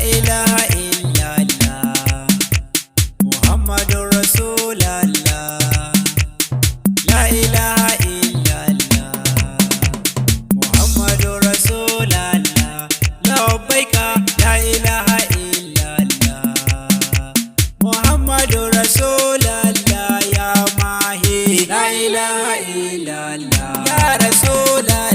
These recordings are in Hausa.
ilaha illallah Muhammadur Rasulullah. La ilaha illallah Muhammadur Rasulullah. Labbaika la ilaha illallah Muhammadur Rasulullah. Ya mahi la ilaha illallah ya Rasulullah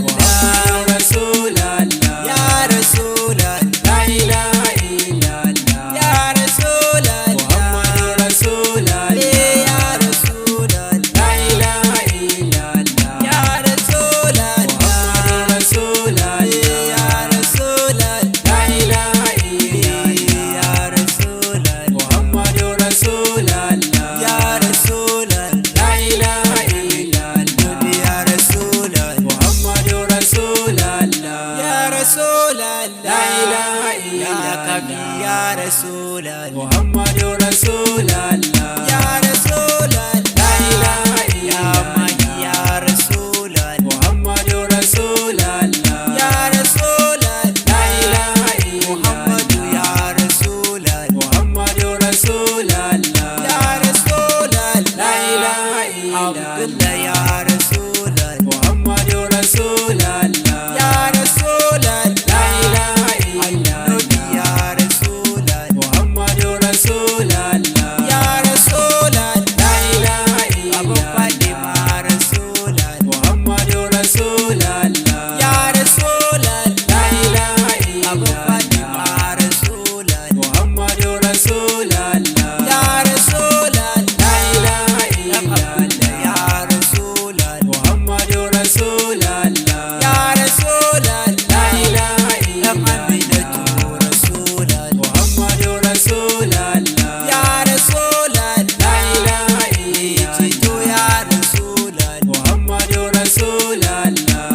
Rasulullah ya Rasulullah. La ilaha illallah ya Rasulullah Muhammadur Rasulullah. Ya Rasulullah la ilaha illallah ya Rasulullah Muhammadur Rasulullah. Ya Rasulullah la ilaha illallah ya Rasulullah Muhammadur Rasulullah. Ya Rasulullah la ilaha illallah ya Rasulullah Muhammadur Rasulullah. Ya Rasulullah la ilaha illallah ya Rasulullah Muhammadur Rasulullah. Ya Rasulullah la ilaha illallah ya Rasulullah Muhammadur Rasulullah. Ya Rasulullah la ilaha illallah ya Rasulullah Muhammadur Rasulullah. Ya Rasulullah la ilaha illallah ya Rasulullah Muhammadur Rasulullah. Ya Rasulullah la ilaha illallah ya Rasulullah Muhammadur Rasulullah. Ya Rasulullah la ilaha illallah Fatima Rasulullah Muhammadur Rasulullah. Ya Rasulullah la ilaha illallah Fatima Rasulullah Muhammadur Rasulullah. Ya Rasulullah la ilaha illallah ya Rasulullah Muhammadur Rasulullah. Ya Rasulullah la ilaha illallah Aminatu Rasulullah Muhammadur Rasulullah. Ya Rasulullah la ilaha illallah ya Rasulullah Muhammadur Rasulullah.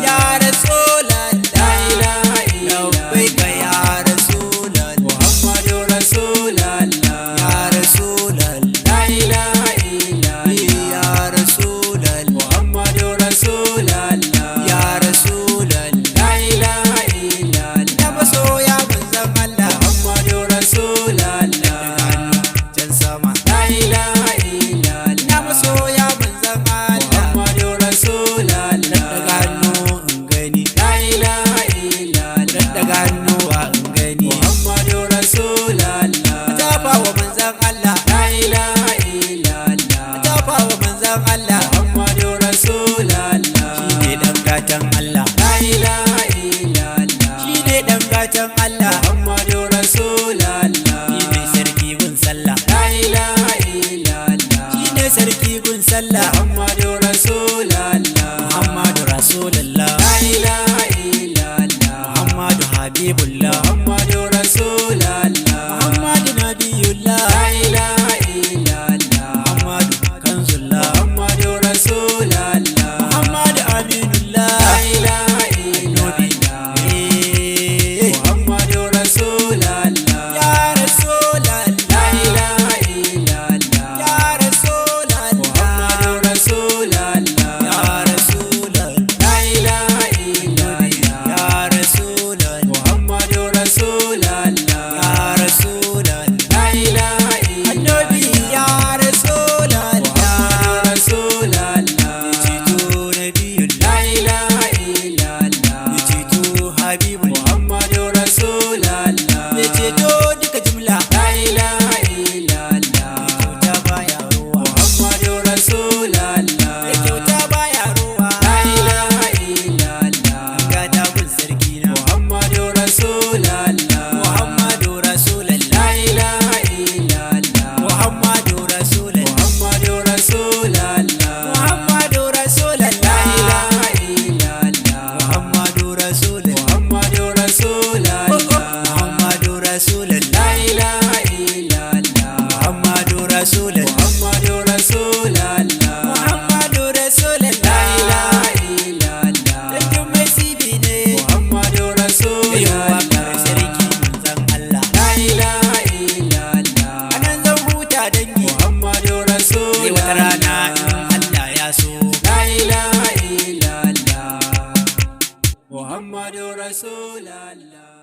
Ya Rasulullah la ilaha illallah Labbaika ya Rasulullah Muhammadur Rasulullah. Ya Rasulullah la ilaha illallah ya Rasulullah Muhammadur Rasulullah. Ya Rasulullah la ilaha illallah ya masoya manzon Allah Muhammadur Rasulullah. Can sama la ilaha illallah ya masoya manzon Allah Muhammadur Rasulullah. Daga hannu in gani la ilaha illallah daga hannuwa in gani Muhammadur Rasulullah. Tafa wa manzon Allah la ilaha illallah tafa wa manzon Allah Muhammadur Rasulullah. Shine dan gatan Allah la ilaha illallah shine dan gatan Allah Muhammadur Rasulullah. Shine sarki gun sallah la ilaha illallah shine sarki gun sallah Muhammadur Rasulullah. Muhammadur Rasulullah la ilaha illallah Muhammadu Habibullah Muhammadur Rasulullah. Muhammadu Nabiyullah la ilaha illallah Muhammadu Kanzullah Muhammadur Rasulullah. Muhammadu Aminullah la ilaha illallah Muhammadur Rasulullah. Ya Rasulullah la ilaha illallah ya Rasulullah Muhammadur Rasulullah. Ya Rasulullah la ilaha illallah ya Rasulullah Muhammadur Rasulullah. Ya Rasulullah la ilaha illallah ya Rasulullah Muhammadur Rasulullah. Yajitu Nabiyul la ilaha illallah yajitu Habibul Muhammadur Rasulullah. Yajitu duka jumla la ilaha illallah yajitu baya ruwa Muhammadur Rasulullah. Yajitu baya ruwa la ilaha illallah gada gun sarki na Muhammadur Rasulullah. Muhammadur Rasulullah la ilaha illallah Muhammadur Rasulullah Muhammadur Rasulullah. Muhammadur Rasulullah la ilaha illallah Muhammadur Rasulullah Muhammadur Rasulullah. Muhammadur Rasulullah la ilaha illallah Muhammadur Rasulullah Muhammadur Rasulullah. Muhammadur Rasulullah la ilaha illallah dan mai sibi ne Muhammadur Rasulullah. Wakar sarki manzon Allah la ilaha illallah anan zan huta dangi Muhammadur Rasulullah. Wata rana in Allah ya so la ilaha illallah Muhammadur Rasulullah.